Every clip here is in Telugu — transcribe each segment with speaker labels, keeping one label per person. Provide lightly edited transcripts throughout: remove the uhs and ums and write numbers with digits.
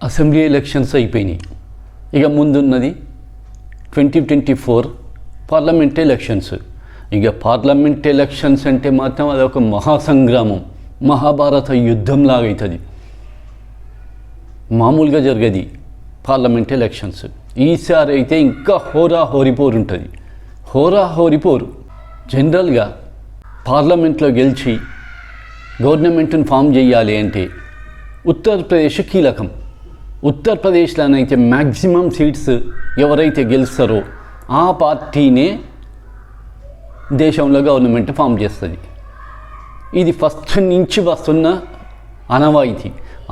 Speaker 1: అసెంబ్లీ ఎలక్షన్స్ అయిపోయినాయి. ఇక ముందున్నది 2024 పార్లమెంట్ ఎలక్షన్స్. ఇక పార్లమెంట్ ఎలక్షన్స్ అంటే మాత్రం అదొక మహాసంగ్రామం, మహాభారత యుద్ధంలాగా అవుతుంది. మామూలుగా జరగది పార్లమెంట్ ఎలక్షన్స్. ఈసారి అయితే ఇంకా హోరాహోరిపోరు ఉంటుంది. హోరాహోరిపోరు. జనరల్గా పార్లమెంట్లో గెలిచి గవర్నమెంట్ని ఫామ్ చేయాలి అంటే ఉత్తరప్రదేశ్ కీలకం. ఉత్తరప్రదేశ్లోనైతే మ్యాక్సిమం సీట్స్ ఎవరైతే గెలుస్తారో ఆ పార్టీనే దేశంలో గవర్నమెంట్ ఫామ్ చేస్తుంది. ఇది ఫస్ట్ నుంచి వస్తున్న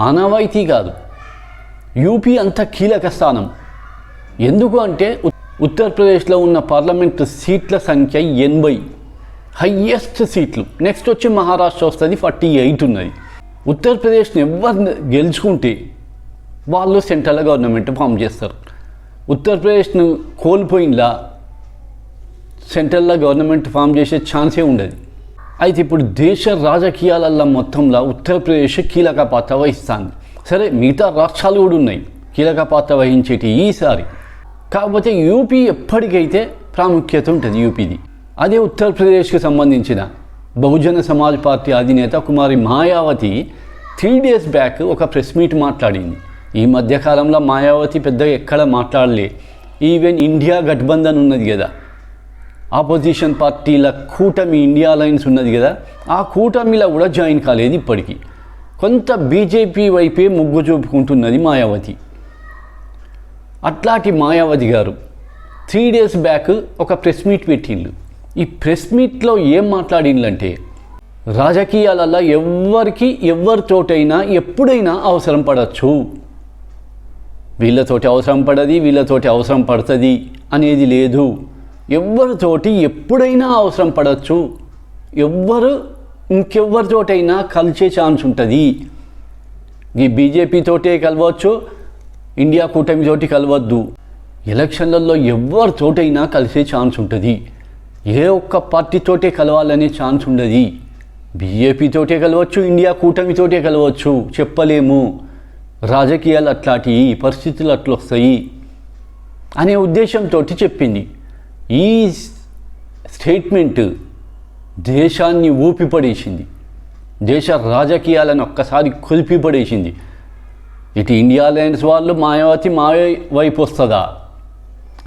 Speaker 1: ఆనవాయితీ కాదు. యూపీ అంత కీలక స్థానం. ఎందుకు అంటే ఉత్తరప్రదేశ్లో ఉన్న పార్లమెంట్ సీట్ల సంఖ్య 80, హయ్యెస్ట్ సీట్లు. నెక్స్ట్ వచ్చి మహారాష్ట్ర వస్తుంది, 48 ఉన్నది. ఉత్తరప్రదేశ్ని ఎవరు గెలుచుకుంటే వాళ్ళు సెంట్రల్ గవర్నమెంట్ ఫామ్ చేస్తారు. ఉత్తరప్రదేశ్ను కోల్పోయినలా సెంట్రల్లో గవర్నమెంట్ ఫామ్ చేసే ఛాన్సే ఉండదు. అయితే ఇప్పుడు దేశ రాజకీయాలల్లో మొత్తంలో ఉత్తరప్రదేశ్ కీలక పాత్ర వహిస్తుంది. సరే, మిగతా రాష్ట్రాలు కూడా ఉన్నాయి కీలక పాత్ర వహించేటి ఈసారి. కాకపోతే యూపీ ఎప్పటికైతే ప్రాముఖ్యత ఉంటుంది యూపీది. అదే ఉత్తరప్రదేశ్కి సంబంధించిన బహుజన సమాజ్ పార్టీ అధినేత కుమారి మాయావతి 3 days బ్యాక్ ఒక ప్రెస్ మీట్ మాట్లాడింది. ఈ మధ్యకాలంలో మాయావతి పెద్దగా ఎక్కడ మాట్లాడలే. ఈవెన్ ఇండియా గఠబంధన్ ఉన్నది కదా, ఆపోజిషన్ పార్టీల కూటమి ఇండియా అలయన్స్ ఉన్నది కదా, ఆ కూటమిలో కూడా జాయిన్ కాలేదు ఇప్పటికీ. కొంత బీజేపీ వైపే మొగ్గు చూపుకుంటున్నది మాయావతి. అట్లాంటి మాయావతి గారు 3 days బ్యాక్ ఒక ప్రెస్ మీట్ పెట్టిండు. ఈ ప్రెస్ మీట్లో ఏం మాట్లాడిందంటే, రాజకీయాలలో ఎవరితోటైనా ఎప్పుడైనా అవసరం పడవచ్చు, వీళ్ళతోటి అవసరం పడది, వీళ్ళతోటి అవసరం పడుతుంది అనేది లేదు. ఎవరితోటి ఎప్పుడైనా అవసరం పడవచ్చు, ఇంకెవరితోటైనా కలిసే ఛాన్స్ ఉంటుంది. ఈ బీజేపీతోటే కలవచ్చు, ఇండియా కూటమితోటి కలవద్దు. ఎలక్షన్లలో ఎవరితోటైనా కలిసే ఛాన్స్ ఉంటుంది. ఏ ఒక్క పార్టీతోటే కలవాలనే ఛాన్స్ ఉండదు. బీజేపీతోటే కలవచ్చు, ఇండియా కూటమితోటే కలవచ్చు, చెప్పలేము. రాజకీయాలు అట్లాంటి పరిస్థితులు అట్లా వస్తాయి అనే ఉద్దేశంతో చెప్పింది. ఈ స్టేట్మెంట్ దేశాన్ని ఊపిపడేసింది, దేశ రాజకీయాలను ఒక్కసారి కుదిపిపడేసింది. ఇటు ఇండియా అలయన్స్ వాళ్ళు మాయావతి మా వైపు వస్తుందా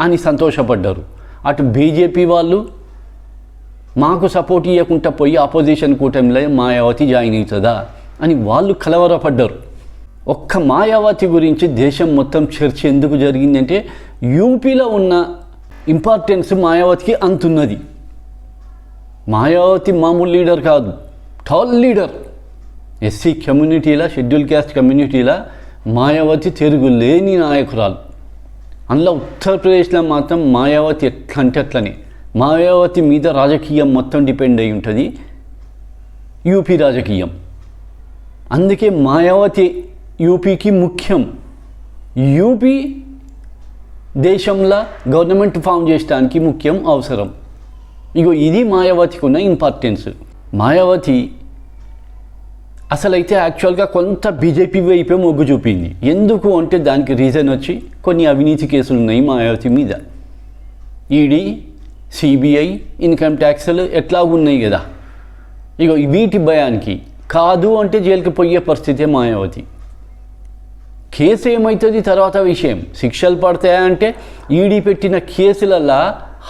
Speaker 1: అని సంతోషపడ్డారు. అటు బీజేపీ వాళ్ళు మాకు సపోర్ట్ ఇవ్వకుండా పోయి ఆపోజిషన్ కూటమిలో మాయావతి జాయిన్ అవుతుందా అని వాళ్ళు కలవరపడ్డారు. ఒక్క మాయావతి గురించి దేశం మొత్తం చర్చ ఎందుకు జరిగిందంటే, యూపీలో ఉన్న ఇంపార్టెన్స్ మాయావతికి అంతున్నది. మాయావతి మామూలు లీడర్ కాదు, టాల్ లీడర్. ఎస్సీ కమ్యూనిటీలా, షెడ్యూల్ క్యాస్ట్ కమ్యూనిటీలా మాయావతి తిరుగులేని నాయకురాలు. అందులో ఉత్తరప్రదేశ్లో మాత్రం మాయావతి ఎట్లా అంటే అట్లనే. మాయావతి మీద రాజకీయం మొత్తం డిపెండ్ అయి ఉంటుంది, యూపీ రాజకీయం. అందుకే మాయావతి యూపీకి ముఖ్యం. యూపీ దేశంలో గవర్నమెంట్ ఫామ్ చేయడానికి ముఖ్యం, అవసరం. ఇది మాయావతికి ఉన్న ఇంపార్టెన్స్. మాయావతి అసలైతే యాక్చువల్గా కొంత బీజేపీ వైపే మొగ్గు చూపింది. ఎందుకు అంటే దానికి రీజన్ వచ్చి కొన్ని అవినీతి కేసులు ఉన్నాయి మాయావతి మీద. ఈడీ, సిబిఐ, ఇన్కమ్ ట్యాక్స్లు ఎట్లా ఉన్నాయి కదా. వీటి భయానికి కాదు అంటే జైలుకి పోయే పరిస్థితే మాయావతి. కేసు ఏమవుతుంది తర్వాత విషయం. శిక్షలు పడతాయంటే ఈడీ పెట్టిన కేసులలో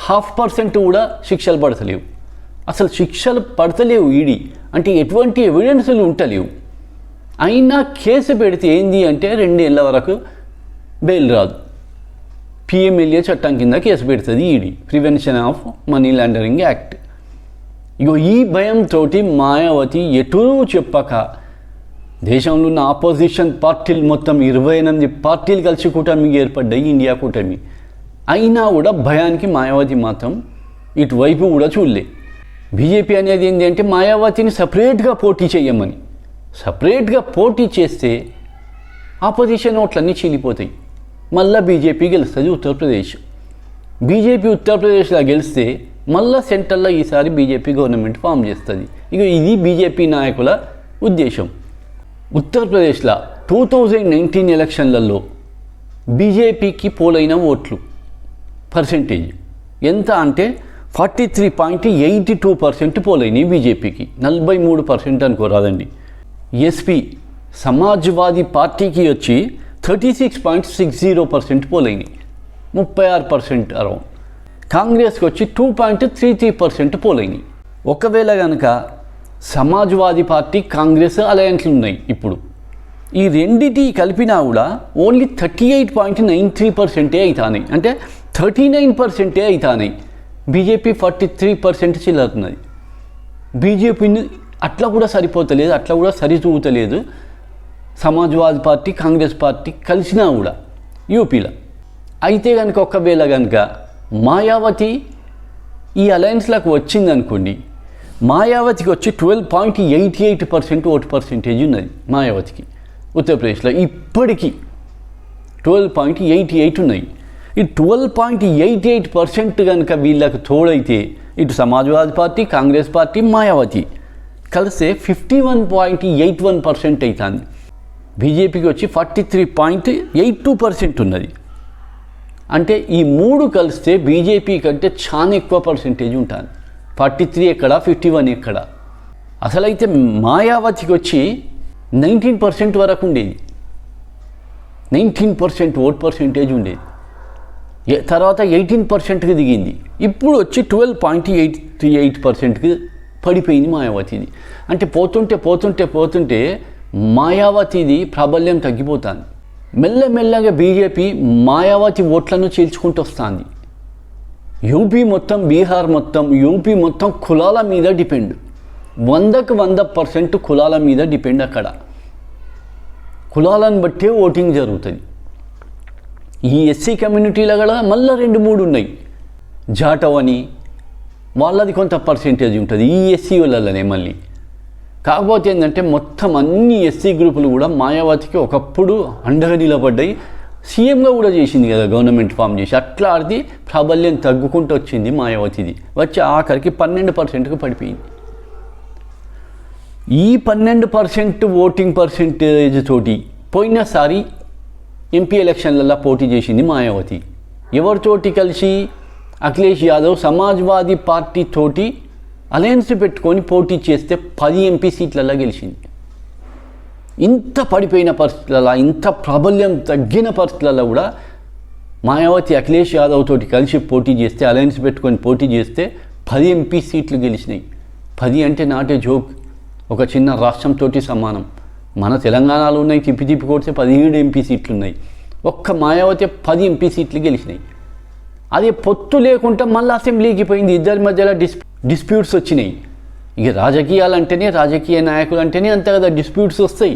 Speaker 1: 0.5% కూడా శిక్షలు పడతలేవు. అసలు శిక్షలు పడతలేవు ఈడీ అంటే ఎటువంటి ఎవిడెన్స్లు ఉంటలేవు. అయినా కేసు పెడితే ఏంది అంటే 2 ఏళ్ళ వరకు బెయిల్ రాదు. పిఎంఎల్ఏ చట్టం కింద కేసు పెడుతుంది ED, prevention of money laundering act. ఈ భయంతో మాయావతి ఎటూ చెప్పక దేశంలో ఉన్న ఆపోజిషన్ పార్టీలు మొత్తం 28 పార్టీలు కలిసి కూటమి ఏర్పడ్డాయి, ఇండియా కూటమి. అయినా కూడా భయానికి మాయావతి మాత్రం ఇటువైపు కూడా చూడలే. బీజేపీ అనేది ఏంటి అంటే మాయావతిని సపరేట్గా పోటీ చేయమని. సపరేట్గా పోటీ చేస్తే ఆపోజిషన్ ఓట్లన్నీ చీలిపోతాయి, మళ్ళీ బీజేపీ గెలుస్తుంది ఉత్తరప్రదేశ్. బీజేపీ ఉత్తరప్రదేశ్లో గెలిస్తే మళ్ళీ సెంట్రల్లో ఈసారి బీజేపీ గవర్నమెంట్ ఫామ్ చేస్తుంది. ఇది బీజేపీ నాయకుల ఉద్దేశం. ఉత్తరప్రదేశ్లో 2019 ఎలక్షన్లలో బీజేపీకి పోలైన ఓట్లు పర్సెంటేజ్ ఎంత అంటే 43.82% పోలైనవి బీజేపీకి, 43% అనుకోరాదండి. ఎస్పీ సమాజ్వాదీ పార్టీకి వచ్చి 36.60% పోలైనవి, 36% అరౌండ్. కాంగ్రెస్కి వచ్చి 2.33% పోలైనవి. ఒకవేళ కనుక సమాజ్వాదీ పార్టీ కాంగ్రెస్ అలయన్స్లు ఉన్నాయి ఇప్పుడు, ఈ రెండిటి కలిపినా కూడా ఓన్లీ 38.93% అవుతాయి, అంటే 39% అవుతాయి. బీజేపీ 43% చిల్లరుతున్నది. బీజేపీని అట్లా కూడా సరిపోతలేదు, అట్లా కూడా సరితూగుతలేదు సమాజ్వాదీ పార్టీ కాంగ్రెస్ పార్టీ కలిసినా కూడా యూపీలో. అయితే కనుక ఒకవేళ కనుక మాయావతి ఈ అలయన్స్లకు వచ్చిందనుకోండి, మాయావతికి వచ్చి 12.88% ఓటు పర్సెంటేజ్ ఉన్నది మాయావతికి ఉత్తరప్రదేశ్లో. ఇప్పటికీ 12.88 ఉన్నాయి. ఈ 12.88% కనుక వీళ్ళకు తోడైతే ఇటు సమాజ్వాదీ పార్టీ కాంగ్రెస్ పార్టీ మాయావతి కలిస్తే 51.81% అవుతుంది. బీజేపీకి వచ్చి 43.82% ఉన్నది. అంటే ఈ మూడు కలిస్తే బీజేపీ కంటే చాలా ఎక్కువ పర్సెంటేజ్ ఉంటుంది. 43 ఎక్కడ, 51 ఎక్కడ. అసలైతే మాయావతికి వచ్చి 19% వరకు ఉండేది, 19% ఓట్ పర్సెంటేజ్ ఉండేది. తర్వాత 18%కి దిగింది. ఇప్పుడు వచ్చి 12.88%కి పడిపోయింది మాయావతిది. అంటే పోతుంటే మాయావతిది ప్రాబల్యం తగ్గిపోతుంది. మెల్లమెల్లగా బీజేపీ మాయావతి ఓట్లను చీల్చుకుంటూ వస్తుంది. యూపీ మొత్తం, బీహార్ మొత్తం, యూపీ మొత్తం కులాల మీద డిపెండ్, 100% కులాల మీద డిపెండ్. అక్కడ కులాలను బట్టే ఓటింగ్ జరుగుతుంది. ఈ ఎస్సీ కమ్యూనిటీలో కూడా మళ్ళీ 2-3 ఉన్నాయి. జాటవ్ అని వాళ్ళది కొంత పర్సెంటేజ్ ఉంటుంది ఈ ఎస్సీ వాళ్ళనే మళ్ళీ. కాకపోతే ఏంటంటే మొత్తం అన్ని ఎస్సీ గ్రూపులు కూడా మాయావతికి ఒకప్పుడు అండగా నిలబడ్డాయి. సీఎంగా కూడా చేసింది కదా, గవర్నమెంట్ ఫామ్ చేసి. అట్లా అది ప్రాబల్యం తగ్గుకుంటూ వచ్చింది మాయావతిది. వచ్చి ఆఖరికి 12%కి పడిపోయింది. ఈ 12% ఓటింగ్ పర్సెంటేజ్ తోటి పోయినసారి ఎంపీ ఎలక్షన్లలో పోటీ చేసింది మాయావతి. ఎవరితోటి కలిసి? అఖిలేష్ యాదవ్ సమాజ్వాదీ పార్టీ తోటి అలయన్స్ పెట్టుకొని పోటీ చేస్తే 10 ఎంపీ సీట్లలో గెలిచింది. ఇంత పడిపోయిన పరిస్థితులలో, ఇంత ప్రాబల్యం తగ్గిన పరిస్థితులలో కూడా మాయావతి అఖిలేష్ యాదవ్ తోటి కలిసి పోటీ చేస్తే, అలయన్స్ పెట్టుకొని పోటీ చేస్తే 10 ఎంపీ సీట్లు గెలిచినాయి. 10 అంటే నాటే జోక్, ఒక చిన్న రాష్ట్రంతో సమానం. మన తెలంగాణలో ఉన్నాయి, తిప్పి కొడితే 17 ఎంపీ సీట్లు ఉన్నాయి. ఒక్క మాయావతి 10 ఎంపీ సీట్లు గెలిచినాయి. అదే పొత్తు లేకుండా మళ్ళీ అసెంబ్లీకి పోయింది. ఇద్దరి మధ్యలో డిస్ప్యూట్స్ వచ్చినాయి. ఇక రాజకీయాలంటేనే, రాజకీయ నాయకులు అంటేనే అంత కదా డిస్ప్యూట్స్ వస్తాయి.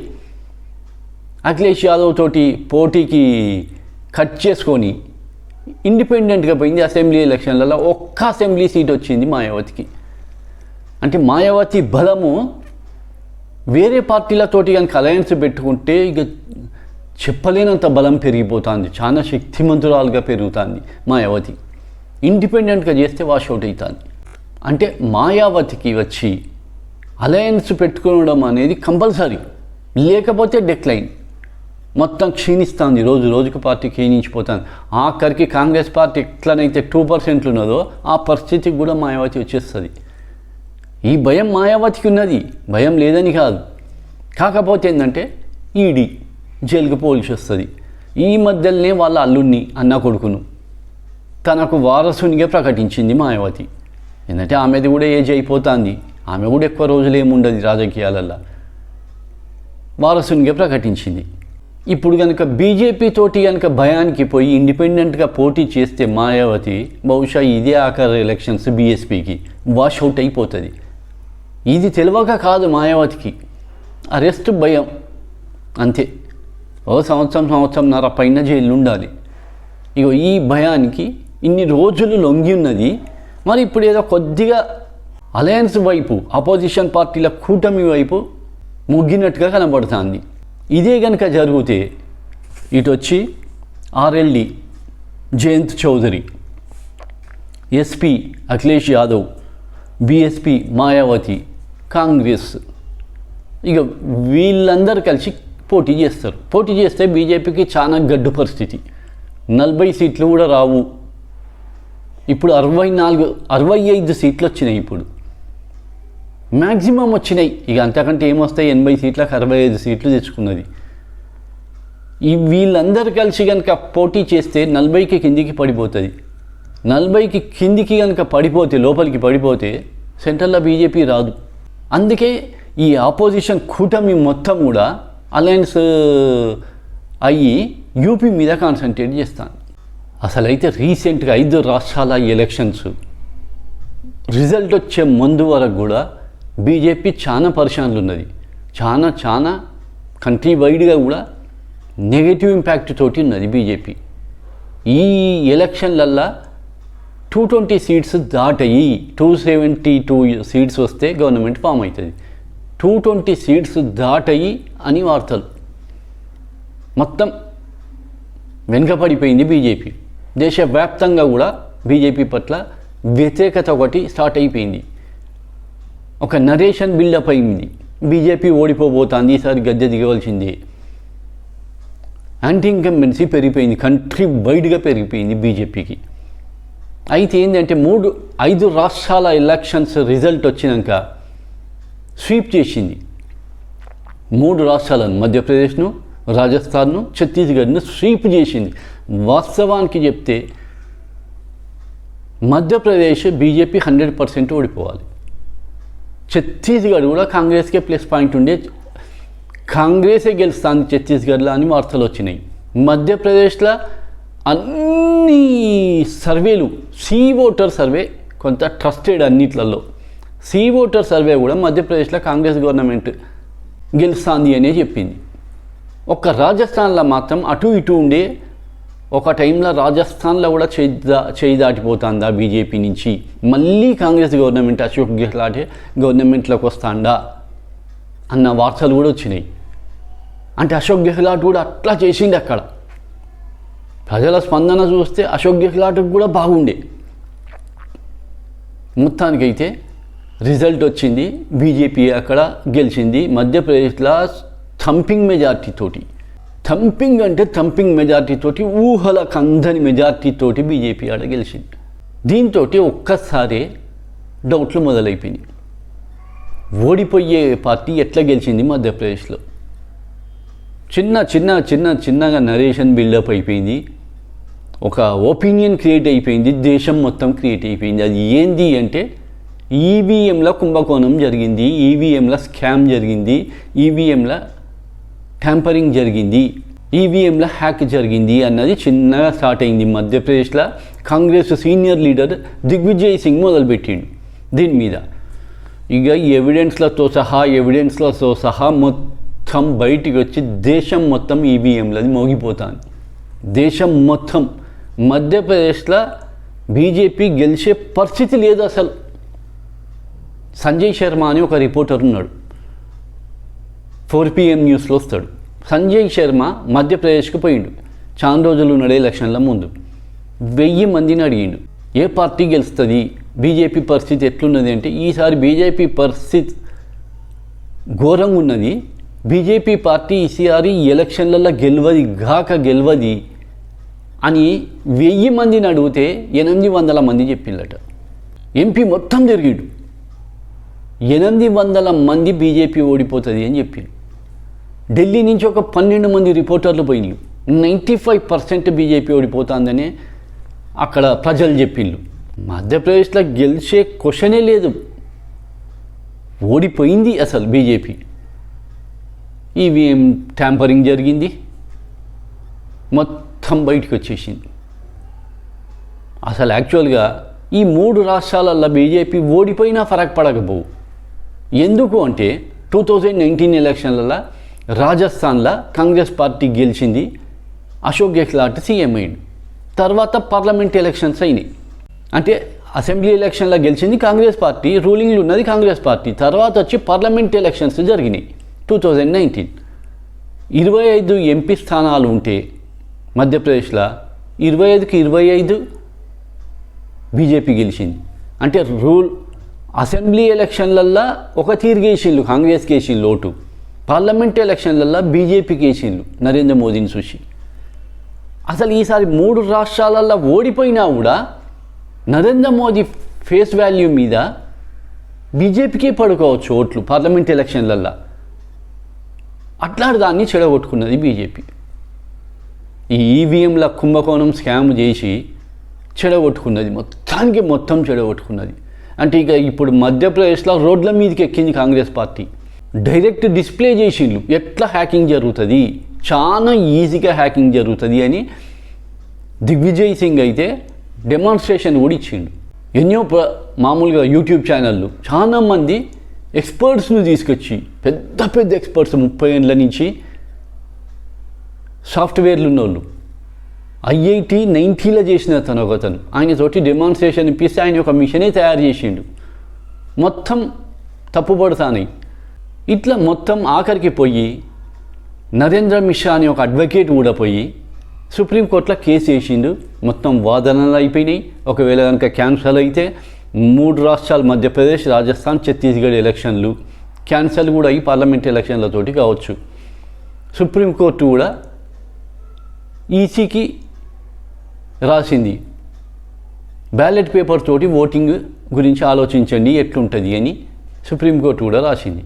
Speaker 1: అఖిలేష్ యాదవ్ తోటి పోటీకి కట్ చేసుకొని ఇండిపెండెంట్గా పోయింది. అసెంబ్లీ ఎలక్షన్లలో ఒక్క అసెంబ్లీ సీట్ వచ్చింది మాయావతికి. అంటే మాయావతి బలము వేరే పార్టీలతోటి కనుక అలయన్స్ పెట్టుకుంటే ఇక చెప్పలేనంత బలం పెరిగిపోతుంది, చాలా శక్తిమంతురాలుగా పెరుగుతుంది మాయావతి. ఇండిపెండెంట్గా చేస్తే వాషౌట్ అవుతుంది. అంటే మాయావతికి వచ్చి అలయన్స్ పెట్టుకోవడం అనేది కంపల్సరీ, లేకపోతే డెక్లైన్ మొత్తం క్షీణిస్తుంది. రోజుకు పార్టీ క్షీణించిపోతుంది. ఆఖరికి కాంగ్రెస్ పార్టీ ఎట్లనైతే 2% ఉన్నదో ఆ పరిస్థితికి కూడా మాయావతి వచ్చేస్తుంది. ఈ భయం మాయావతికి ఉన్నది, భయం లేదని కాదు. కాకపోతే ఏంటంటే ఈడీ జైలుకి పోల్సి వస్తుంది. ఈ మధ్యలోనే వాళ్ళ అల్లుడిని, అన్న కొడుకును తనకు వారసునిగా ప్రకటించింది మాయావతి. ఎందుకంటే ఆమెది కూడా ఏజ్ అయిపోతుంది, ఆమె కూడా ఎక్కువ రోజులు ఏముండదు రాజకీయాలల్లో. వారసునిగా ప్రకటించింది. ఇప్పుడు కనుక బీజేపీ తోటి కనుక భయానికి పోయి ఇండిపెండెంట్గా పోటీ చేస్తే మాయావతి బహుశా ఇదే ఆఖరి ఎలక్షన్స్ బీఎస్పీకి వాషౌట్ అయిపోతుంది. ఇది తెలియక కాదు మాయావతికి, అరెస్ట్ భయం అంతే. ఓ సంవత్సరంన్నర పైన జైలు ఉండాలి. ఇగో ఈ భయానికి ఇన్ని రోజులు లొంగి ఉన్నది. మరి ఇప్పుడు ఏదో కొద్దిగా అలయన్స్ వైపు, అపోజిషన్ పార్టీల కూటమి వైపు ముగ్గినట్టుగా కనబడుతుంది. ఇదే కనుక జరిగితే ఇటు వచ్చి RLD Jayant Chaudhary, SP Akhilesh Yadav, BSP Mayawati, Congress, ఇక వీళ్ళందరూ కలిసి పోటీ చేస్తారు. పోటీ చేస్తే బీజేపీకి చాలా గడ్డు పరిస్థితి, 40 సీట్లు కూడా రావు. ఇప్పుడు 65 సీట్లు వచ్చినాయి. ఇప్పుడు మ్యాక్సిమం వచ్చినాయి, ఇక అంతకంటే ఏమొస్తాయి, 80 సీట్లకు 65 సీట్లు తెచ్చుకున్నది. వీళ్ళందరూ కలిసి కనుక పోటీ చేస్తే 40కి కిందికి పడిపోతుంది. 40కి కిందికి కనుక పడిపోతే, లోపలికి పడిపోతే సెంట్రల్లో బీజేపీ రాదు. అందుకే ఈ ఆపోజిషన్ కూటమి మొత్తం కూడా అలయన్స్ అయ్యి యూపీ మీద కాన్సన్ట్రేట్ చేస్తాను. అసలైతే రీసెంట్గా 5 రాష్ట్రాల ఎలక్షన్స్ రిజల్ట్ వచ్చే ముందు వరకు కూడా బీజేపీ చాలా పరిశాన్లు ఉన్నది. చాలా కంట్రీ వైడ్గా కూడా నెగటివ్ ఇంపాక్ట్ తోటి ఉన్నది బీజేపీ. ఈ ఎలక్షన్లల్లో 220 సీట్స్ దాటయి 272 సీట్స్ వస్తే గవర్నమెంట్ ఫామ్ అవుతుంది. 220 సీట్స్ దాటయి అని వార్తలు. మొత్తం వెనుకపడిపోయింది బీజేపీ. దేశవ్యాప్తంగా కూడా బీజేపీ పట్ల వ్యతిరేకత ఒకటి స్టార్ట్ అయిపోయింది. ఒక నరేషన్ బిల్డప్ అయింది, బీజేపీ ఓడిపోబోతుంది, ఈసారి గద్దె దిగవలసిందే. యాంటీ ఇన్కంబెన్సీ పెరిగిపోయింది, కంట్రీ వైడ్గా పెరిగిపోయింది బీజేపీకి. అయితే ఏంటంటే 5 రాష్ట్రాల ఎలక్షన్స్ రిజల్ట్ వచ్చినాక స్వీప్ చేసింది. 3 రాష్ట్రాలను, మధ్యప్రదేశ్ను, రాజస్థాన్ను, ఛత్తీస్గఢ్ను స్వీప్ చేసింది. వాస్తవానికి చెప్తే మధ్యప్రదేశ్ బీజేపీ 100% ఓడిపోవాలి. ఛత్తీస్గఢ్ కూడా కాంగ్రెస్కే ప్లస్ పాయింట్ ఉండే, కాంగ్రెసే గెలుస్తుంది ఛత్తీస్గఢ్లో అని వార్తలు వచ్చినాయి. మధ్యప్రదేశ్లో అన్ని సర్వేలు, సీ ఓటర్ సర్వే కొంత ట్రస్టెడ్, అన్నిట్లలో సీ ఓటర్ సర్వే కూడా మధ్యప్రదేశ్లో కాంగ్రెస్ గవర్నమెంట్ గెలుస్తుంది అనే చెప్పింది. ఒక్క రాజస్థాన్లో మాత్రం అటు ఇటు ఉండే, ఒక టైంలో రాజస్థాన్లో కూడా చేయి దాటిపోతుందా బీజేపీ నుంచి, మళ్ళీ కాంగ్రెస్ గవర్నమెంట్ అశోక్ గెహ్లాటే గవర్నమెంట్లోకి వస్తుందా అన్న వార్తలు కూడా వచ్చినాయి. అంటే అశోక్ గెహ్లాట్ కూడా అట్లా చేసింది. అక్కడ ప్రజల స్పందన చూస్తే అశోక్ గెహ్లాట్కి కూడా బాగుండే. మొత్తానికైతే రిజల్ట్ వచ్చింది, బీజేపీ అక్కడ గెలిచింది. మధ్యప్రదేశ్లో థంపింగ్ మెజార్టీ తోటి, థంపింగ్ అంటే థంపింగ్ మెజార్టీ తోటి, ఊహలకు అందని మెజార్టీ తోటి బీజేపీ ఆడ గెలిచింది. దీంతో ఒక్కసారి డౌట్లు మొదలైపోయినాయి. ఓడిపోయే పార్టీ ఎట్లా గెలిచింది మధ్యప్రదేశ్లో? చిన్నగా నరేషన్ బిల్డప్ అయిపోయింది, ఒక ఒపీనియన్ క్రియేట్ అయిపోయింది, దేశం మొత్తం క్రియేట్ అయిపోయింది. అది ఏంది అంటే ఈవీఎంల కుంభకోణం జరిగింది, ఈవీఎంల స్కామ్ జరిగింది, ఈవీఎంల ట్యాంపరింగ్ జరిగింది, ఈవీఎంల హ్యాక్ జరిగింది అన్నది చిన్నగా స్టార్ట్ అయింది. మధ్యప్రదేశ్లో కాంగ్రెస్ సీనియర్ లీడర్ దిగ్విజయ్ సింగ్ మొదలుపెట్టిండు దీని మీద. ఇక ఎవిడెన్స్లతో సహా మొత్తం బయటికి వచ్చి దేశం మొత్తం ఈవీఎంలది మోగిపోతుంది. దేశం మొత్తం మధ్యప్రదేశ్లో బీజేపీ గెలిచే పరిస్థితి లేదు అసలు. సంజయ్ శర్మ అని ఒక రిపోర్టర్ ఉన్నాడు, 4 PM న్యూస్లో వస్తాడు. సంజయ్ శర్మ మధ్యప్రదేశ్కి పోయిండు, చాలా రోజులు నడే ఎలక్షన్ల ముందు 1000 మందిని అడిగిండు, ఏ పార్టీ గెలుస్తుంది, బీజేపీ పరిస్థితి ఎట్లున్నది అంటే, ఈసారి బీజేపీ పరిస్థితి ఘోరంగా ఉన్నది, బీజేపీ పార్టీ ఈసారి ఎలక్షన్లలో గెలవది అని 1000 మందిని అడిగితే 800 మంది చెప్పిందట. ఎంపీ మొత్తం జరిగిండు, 800 మంది బీజేపీ ఓడిపోతుంది అని చెప్పిండు. ఢిల్లీ నుంచి ఒక 12 మంది రిపోర్టర్లు పోయిండు, 95% బీజేపీ ఓడిపోతుందని అక్కడ ప్రజలు చెప్పిండు. మధ్యప్రదేశ్లో గెలిచే క్వశ్చనే లేదు, ఓడిపోయింది అసలు బీజేపీ. ఈవీఎం ట్యాంపరింగ్ జరిగింది, మొత్తం బయటకు వచ్చేసింది. అసలు యాక్చువల్గా ఈ 3 రాష్ట్రాలల్లో బీజేపీ ఓడిపోయినా ఫరక్ పడకపోవు. ఎందుకు అంటే 2019 ఎలక్షన్లలో రాజస్థాన్లో కాంగ్రెస్ పార్టీ గెలిచింది, అశోక్ గెహ్లాట్ సీఎం అయింది. తర్వాత పార్లమెంట్ ఎలక్షన్స్ అయినాయి, అంటే అసెంబ్లీ ఎలక్షన్లో గెలిచింది కాంగ్రెస్ పార్టీ, రూలింగ్లు ఉన్నది కాంగ్రెస్ పార్టీ. తర్వాత వచ్చి పార్లమెంట్ ఎలక్షన్స్ జరిగినాయి 2019. 25 ఎంపీ స్థానాలు ఉంటే మధ్యప్రదేశ్లో 25కి 25 బీజేపీ గెలిచింది. అంటే అసెంబ్లీ ఎలక్షన్లల్లో ఒక తీరు గేసిండ్రు, కాంగ్రెస్కి వేసిండ్రు ఓటు. పార్లమెంట్ ఎలక్షన్లలో బీజేపీకి వేసిండ్రు నరేంద్ర మోదీని చూసి. అసలు ఈసారి 3 రాష్ట్రాలలో ఓడిపోయినా కూడా నరేంద్ర మోదీ ఫేస్ వాల్యూ మీద బీజేపీకే పడుకోవచ్చు ఓట్లు పార్లమెంట్ ఎలక్షన్లల్లో. అట్లాంటి దాన్ని చెడగొట్టుకున్నది బీజేపీ. ఈ ఈవీఎంల కుంభకోణం స్కామ్ చేసి చెడగొట్టుకున్నది, మొత్తం చెడగొట్టుకున్నది. అంటే ఇక ఇప్పుడు మధ్యప్రదేశ్లో రోడ్ల మీదకి ఎక్కింది కాంగ్రెస్ పార్టీ. డైరెక్ట్ డిస్ప్లే చేసిండ్రు ఎట్లా హ్యాకింగ్ జరుగుతుంది, చాలా ఈజీగా హ్యాకింగ్ జరుగుతుంది అని. దిగ్విజయ్ సింగ్ అయితే డెమాన్స్ట్రేషన్ కూడా ఇచ్చిండు. ఎన్నో మామూలుగా యూట్యూబ్ ఛానళ్ళు చాలామంది ఎక్స్పర్ట్స్ను తీసుకొచ్చి, పెద్ద ఎక్స్పర్ట్స్ 30 ఏళ్ళ నుంచి సాఫ్ట్వేర్లు ఉన్నోళ్ళు, IIT 90లో చేసిన ఒకతను, ఆయనతోటి డెమాన్స్ట్రేషన్ ఇప్పిస్తే ఆయన ఒక మిషనే తయారు చేసిండు. మొత్తం తప్పుపడతాయి. ఇట్లా మొత్తం ఆఖరికి పోయి నరేంద్ర మిశ్రా అనే ఒక అడ్వకేట్ కూడా పోయి సుప్రీంకోర్టులో కేసు వేసిండు. మొత్తం వాదనలు అయిపోయినాయి. ఒకవేళ కనుక క్యాన్సల్ అయితే 3 రాష్ట్రాలు మధ్యప్రదేశ్, రాజస్థాన్, ఛత్తీస్గఢ్ ఎలక్షన్లు క్యాన్సల్ కూడా అయ్యి పార్లమెంట్ ఎలక్షన్లతోటి కావచ్చు. సుప్రీంకోర్టు కూడా ఈసీకి రాసింది, బ్యాలెట్ పేపర్ తోటి ఓటింగ్ గురించి ఆలోచించండి ఎట్లుంటుంది అని సుప్రీంకోర్టు కూడా రాసింది.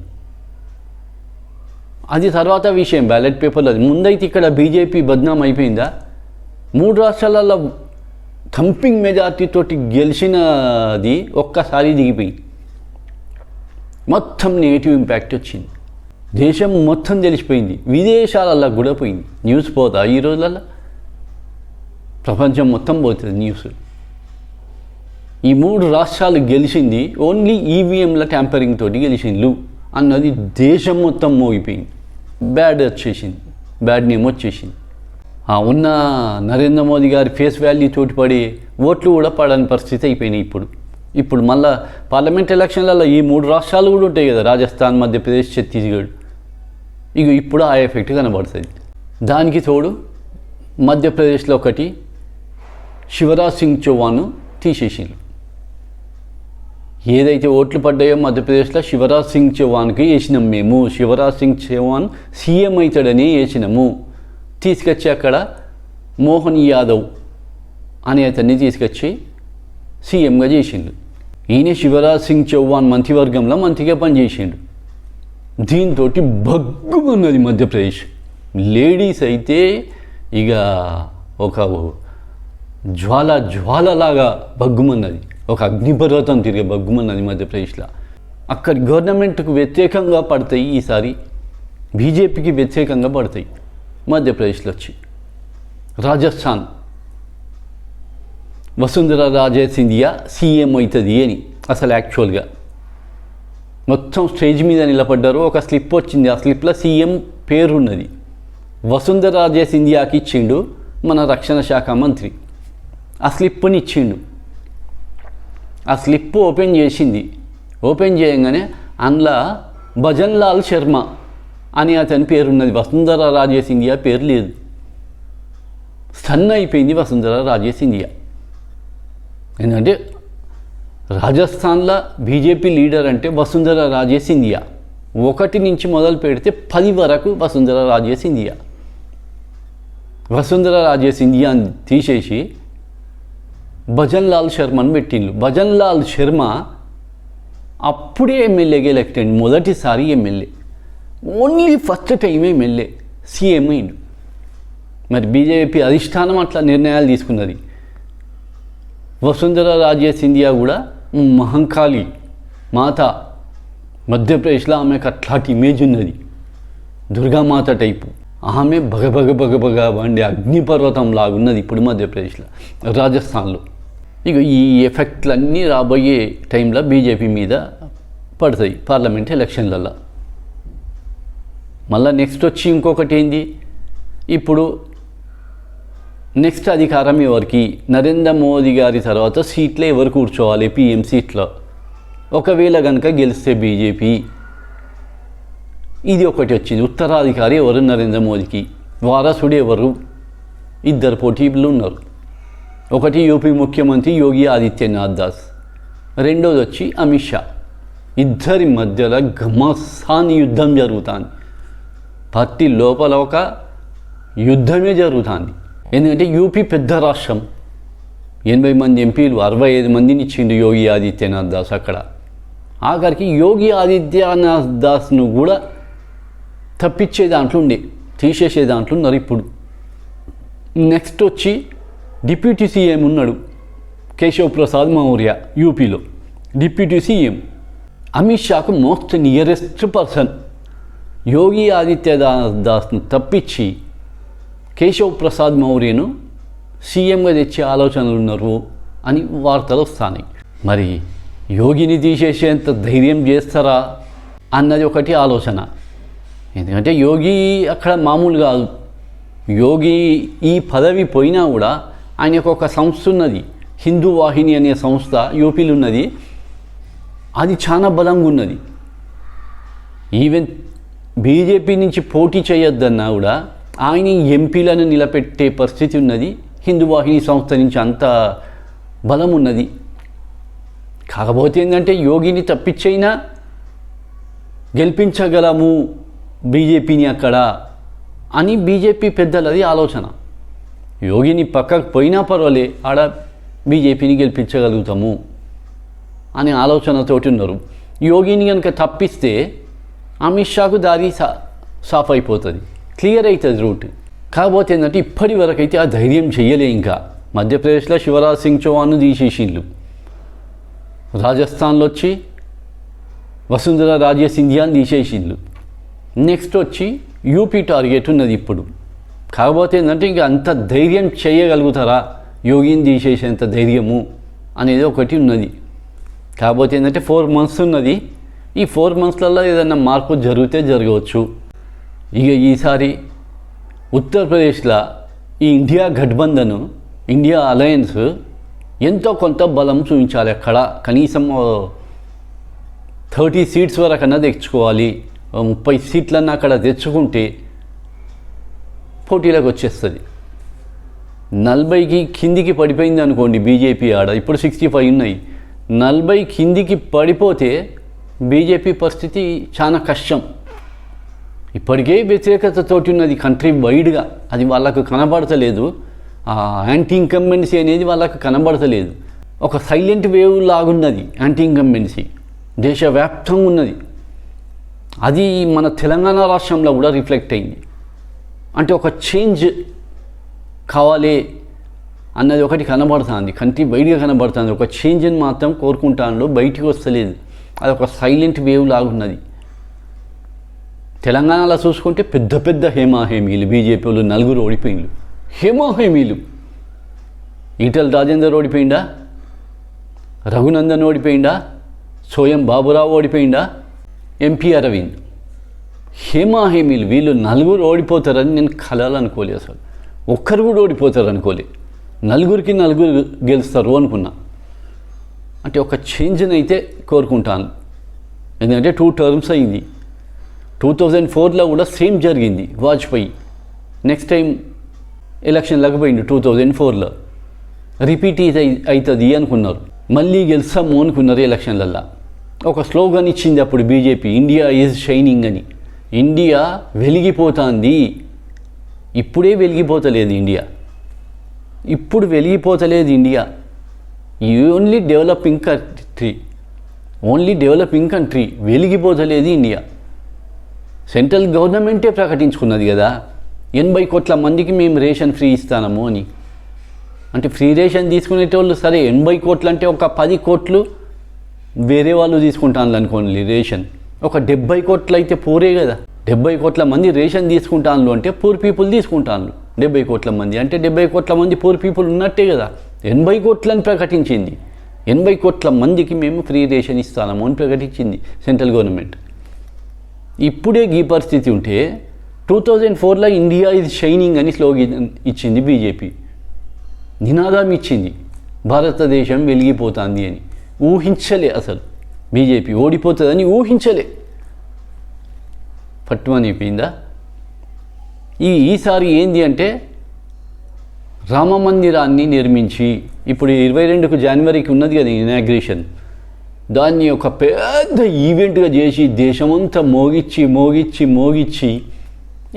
Speaker 1: అది తర్వాత విషయం, బ్యాలెట్ పేపర్లో. ముందైతే ఇక్కడ బీజేపీ బద్నాం అయిపోయిందా? 3 రాష్ట్రాలలో థంపింగ్ మెజార్టీతోటి గెలిచినది ఒక్కసారి దిగిపోయింది. మొత్తం నెగిటివ్ ఇంపాక్ట్ వచ్చింది. దేశం మొత్తం తెలిసిపోయింది, విదేశాలలో కూడా పోయింది. న్యూస్ పోతా ఈ రోజులలో ప్రపంచం మొత్తం పోతుంది న్యూస్. ఈ 3 రాష్ట్రాలు గెలిచింది ఓన్లీ ఈవీఎంల ట్యాంపరింగ్ తోటి గెలిచిండ్లు అన్నది దేశం మొత్తం మోగిపోయింది. బ్యాడ్ నేమ్ వచ్చేసింది. ఉన్న నరేంద్ర మోదీ గారి ఫేస్ వాల్యూ తోటి పడి ఓట్లు కూడా పడని పరిస్థితి అయిపోయినాయి. ఇప్పుడు మళ్ళా పార్లమెంట్ ఎలక్షన్లలో ఈ 3 రాష్ట్రాలు కూడా ఉంటాయి కదా, రాజస్థాన్, మధ్యప్రదేశ్, ఛత్తీస్గఢ్. ఇప్పుడు ఆ ఎఫెక్ట్ కనబడుతుంది. దానికి తోడు మధ్యప్రదేశ్లో ఒకటి శివరాజ్ సింగ్ చౌహాన్ తీసేసిండ్రు. ఏదైతే ఓట్లు పడ్డాయో మధ్యప్రదేశ్లో శివరాజ్ సింగ్ చౌహాన్కి వేసినాం మేము. శివరాజ్ సింగ్ చౌహాన్ సీఎం అవుతాడని వేసినాము. తీసుకొచ్చి అక్కడ మోహన్ యాదవ్ అనే అతన్ని తీసుకొచ్చి సీఎంగా చేసిండు. ఈయన శివరాజ్ సింగ్ చౌహాన్ మంత్రివర్గంలో మంత్రిగా పనిచేసిండు. దీంతో భగ్గుమన్నది మధ్యప్రదేశ్. లేడీస్ అయితే ఇక ఒక జ్వాలలాగా భగ్గుమన్నది, ఒక అగ్నిపర్వతం తిరిగే భగ్గుమన్నది మధ్యప్రదేశ్లో. అక్కడి గవర్నమెంట్కు వ్యతిరేకంగా పడతాయి ఈసారి, బీజేపీకి వ్యతిరేకంగా పడతాయి మధ్యప్రదేశ్లో వచ్చి. రాజస్థాన్ వసుంధరా రాజే సింధియా సీఎం అవుతుంది అని అసలు యాక్చువల్గా మొత్తం స్టేజ్ మీద నిలబడ్డారు. ఒక స్లిప్ వచ్చింది, ఆ స్లిప్లో సీఎం పేరున్నది. వసుంధరా రాజే సింధియాకి ఇచ్చిండు మన రక్షణ శాఖ మంత్రి. ఆ స్లిప్ని ఇచ్చిండు. ఆ స్లిప్ ఓపెన్ చేసింది. ఓపెన్ చేయగానే అందులో భజన్ లాల్ శర్మ అని అతని పేరున్నది. వసుంధరా రాజే సింధియా పేరు లేదు. స్టన్ అయిపోయింది వసుంధరా రాజే సింధియా. ఎందుకంటే రాజస్థాన్లో బీజేపీ లీడర్ అంటే వసుంధరా రాజే సింధియా. 1 నుంచి మొదలు పెడితే 10 వరకు వసుంధరా రాజే సింధియా. వసుంధరా రాజే సింధియాని తీసేసి భజన్ లాల్ శర్మను పెట్టిండ్రు. భజన్ లాల్ శర్మ అప్పుడే ఎమ్మెల్యేగా ఎలక్ట్ అయింది, మొదటిసారి MLA. Only first time MLA CM అయిండు. మరి బీజేపీ అధిష్టానం అట్లా నిర్ణయాలు తీసుకున్నది. వసుంధరా రాజే సింధియా కూడా మహంకాళి మాత, మధ్యప్రదేశ్లో ఆమెకు అట్లాంటి ఇమేజ్ ఉన్నది, దుర్గామాత టైపు. ఆమె బగబగ వండి అగ్నిపర్వతం లాగున్నది ఇప్పుడు మధ్యప్రదేశ్లో, రాజస్థాన్లో. ఇక ఈ ఎఫెక్ట్లన్నీ రాబోయే టైంలో బీజేపీ మీద పడతాయి పార్లమెంట్ ఎలక్షన్లలో. మళ్ళీ నెక్స్ట్ వచ్చి ఇంకొకటి ఏంది, ఇప్పుడు నెక్స్ట్ అధికారం ఎవరికి? నరేంద్ర మోదీ గారి తర్వాత సీట్లో ఎవరు కూర్చోవాలి పీఎం సీట్లో? ఒకవేళ కనుక గెలిస్తే బీజేపీ, ఇది ఒకటి వచ్చింది. ఉత్తరాధికారి ఎవరు నరేంద్ర మోదీకి? వారసుడు ఎవరు? 2 పోటీలు ఉన్నారు. ఒకటి యూపీ ముఖ్యమంత్రి యోగి ఆదిత్యనాథ్ దాస్, రెండోది వచ్చి అమిత్ షా. ఇద్దరి మధ్యలో ఘమాసాని యుద్ధం జరుగుతుంది. పార్టీ లోపల ఒక యుద్ధమే జరుగుతుంది. ఎందుకంటే యూపీ పెద్ద రాష్ట్రం, 80 మంది ఎంపీలు, 65 మందిని ఇచ్చిండు యోగి ఆదిత్యనాథ్ దాస్. అక్కడ ఆఖరికి యోగి ఆదిత్యనాథ్ దాస్ను కూడా తప్పించే దాంట్లో ఉండే, తీసేసే దాంట్లో ఉన్నారు ఇప్పుడు. నెక్స్ట్ వచ్చి డిప్యూటీ సీఎం ఉన్నాడు కేశవ్ ప్రసాద్ మౌర్య, యూపీలో డిప్యూటీ సీఎం. అమిత్ షాకు most nearest person. Yogi Adityanath దాస్ను తప్పించి కేశవ్ ప్రసాద్ మౌర్యను సీఎంగా తెచ్చే ఆలోచనలు ఉన్నారు అని వార్తలు వస్తున్నాయి. మరి యోగిని తీసేసేంత ధైర్యం చేస్తారా అన్నది ఒకటి ఆలోచన. ఎందుకంటే యోగి అక్కడ మామూలు కాదు. యోగి ఈ పదవి పోయినా కూడా ఆయనకు ఒక సంస్థ ఉన్నది, హిందూ వాహిని అనే సంస్థ యూపీలో ఉన్నది. అది చాలా బలంగా ఉన్నది. ఈవెన్ బీజేపీ నుంచి పోటీ చేయొద్దన్నా కూడా ఆయన ఎంపీలను నిలబెట్టే పరిస్థితి ఉన్నది. హిందూ వాహిని సంస్థ నుంచి అంత బలం ఉన్నది. కాకపోతే ఏంటంటే యోగిని తప్పించైనా గెలిపించగలము బీజేపీని అక్కడ అని బీజేపీ పెద్దలది ఆలోచన. యోగిని పక్కకు పోయినా పర్వాలే, ఆడ బీజేపీని గెలిపించగలుగుతాము అనే ఆలోచనతోటి ఉన్నారు. యోగిని కనుక తప్పిస్తే అమిత్ షాకు దారి సాఫ్ అయిపోతుంది, క్లియర్ అవుతుంది రూట్. కాకపోతే ఏంటంటే ఇప్పటి వరకు అయితే ఆ ధైర్యం చెయ్యలే. ఇంకా మధ్యప్రదేశ్లో శివరాజ్ సింగ్ చౌహాన్ను తీసేసిండ్లు, రాజస్థాన్లో వచ్చి వసుంధరా రాజే సింధియాని తీసేసిండ్లు. నెక్స్ట్ వచ్చి యూపీ టార్గెట్ ఉన్నది ఇప్పుడు. కాకపోతే ఏంటంటే ఇంకా అంత ధైర్యం చేయగలుగుతారా యోగిని తీసేసేంత ధైర్యము అనేది ఒకటి ఉన్నది. కాకపోతే ఏంటంటే 4 months ఉన్నది. ఈ 4 monthsలలో ఏదైనా మార్పు జరిగితే జరగవచ్చు. ఇక ఈసారి ఉత్తరప్రదేశ్లో ఈ ఇండియా గఠబంధన్, ఇండియా అలయన్స్ ఎంతో కొంత బలం చూపించాలి. అక్కడ కనీసం 30 seats వరకన్నా తెచ్చుకోవాలి. 30 సీట్లన్నా అక్కడ తెచ్చుకుంటే పోటీలకు వచ్చేస్తుంది. 40కి కిందికి పడిపోయింది అనుకోండి బీజేపీ, ఆడ ఇప్పుడు 65 ఉన్నాయి. 40 కిందికి పడిపోతే బీజేపీ పరిస్థితి చాలా కష్టం. ఇప్పటికే వ్యతిరేకతతోటి ఉన్నది కంట్రీ వైడ్గా, అది వాళ్ళకు కనబడతలేదు. యాంటీ ఇన్కంబెన్సీ అనేది వాళ్ళకు కనబడతలేదు. ఒక సైలెంట్ వేవ్ లాగున్నది యాంటీ ఇన్కంబెన్సీ, దేశవ్యాప్తంగా ఉన్నది. అది మన తెలంగాణ రాష్ట్రంలో కూడా రిఫ్లెక్ట్ అయింది. అంటే ఒక చేంజ్ కావాలి అన్నది ఒకటి కనబడుతుంది, కంట్రీ వైడ్గా కనబడుతుంది. ఒక చేంజ్ని మాత్రం కోరుకుంటాను, బయటికి వస్తలేదు. అది ఒక సైలెంట్ వేవ్ లాగున్నది. తెలంగాణలో చూసుకుంటే పెద్ద పెద్ద హేమాహేమీలు, బీజేపీలు 4 ఓడిపోయిండ్రు. హేమాహేమీలు, ఈటల రాజేందర్ ఓడిపోయిందా, రఘునందన్ ఓడిపోయిందా, సోయం బాబురావు ఓడిపోయిందా, ఎంపీ అరవింద్. హేమాహేమీలు వీళ్ళు 4 ఓడిపోతారని నేను కలలు అనుకోలే. అసలు ఒక్కరు కూడా ఓడిపోతారు అనుకోలే. 4కి 4 గెలుస్తారు అనుకున్నా. అంటే ఒక చేంజ్ని అయితే కోరుకుంటాను. ఎందుకంటే 2 terms అయింది. 2004లో కూడా సేమ్ జరిగింది వాజ్పేయి. నెక్స్ట్ టైం ఎలక్షన్లకు పోయింది 2004లో. రిపీట్ అవుతుంది అనుకున్నారు, మళ్ళీ గెలుస్తాము అనుకున్నారు ఎలక్షన్లల్లో. ఒక స్లోగన్ ఇచ్చింది అప్పుడు బీజేపీ, ఇండియా ఈజ్ షైనింగ్ అని. ఇండియా వెలిగిపోతుంది. ఇప్పుడే వెలిగిపోతలేదు ఇండియా, ఇప్పుడు వెలిగిపోతలేదు ఇండియా. ఓన్లీ డెవలపింగ్ కంట్రీ, వెలిగిపోతలేదు ఇండియా. సెంట్రల్ గవర్నమెంటే ప్రకటించుకున్నది కదా 80 కోట్ల మందికి మేము రేషన్ ఫ్రీ ఇస్తాము అని. అంటే ఫ్రీ రేషన్ తీసుకునేటోళ్ళు సరే, 80 కోట్లు అంటే ఒక 10 కోట్లు వేరే వాళ్ళు తీసుకుంటాను అనుకోండి రేషన్. ఒక 70 కోట్లు అయితే పూరే కదా. 70 కోట్ల మంది రేషన్ తీసుకుంటాను అంటే పూర్ పీపుల్ తీసుకుంటాను. 70 కోట్ల మంది అంటే 70 కోట్ల మంది పూర్ పీపుల్ ఉన్నట్టే కదా. 80 కోట్లని ప్రకటించింది. 80 కోట్ల మందికి మేము ఫ్రీ రేషన్ ఇస్తాము అని ప్రకటించింది సెంట్రల్ గవర్నమెంట్. ఇప్పుడే ఈ పరిస్థితి ఉంటే 2004లో ఇండియా ఇది షైనింగ్ అని స్లోగన్ ఇచ్చింది బీజేపీ, నినాదం ఇచ్చింది, భారతదేశం వెలిగిపోతుంది అని. ఊహించలే అసలు, బీజేపీ ఓడిపోతుందని ఊహించలే. పట్టుమని అయిపోయిందా. ఈసారి ఏంది అంటే రామ మందిరాన్ని నిర్మించి, ఇప్పుడు 22 జనవరికి ఉన్నది కదా ఇనాగ్రేషన్, దాన్ని ఒక పెద్ద ఈవెంట్గా చేసి దేశమంతా మోగిచ్చి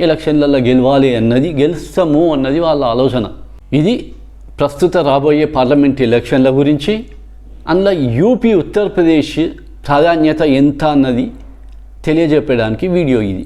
Speaker 1: ఎలక్షన్లలో గెలవాలి అన్నది, గెలుస్తాము అన్నది వాళ్ళ ఆలోచన. ఇది ప్రస్తుత రాబోయే పార్లమెంట్ ఎలక్షన్ల గురించి. అందులో యూపీ, ఉత్తరప్రదేశ్ ప్రాధాన్యత ఎంత అన్నది తెలియజెప్పడానికి వీడియో ఇది.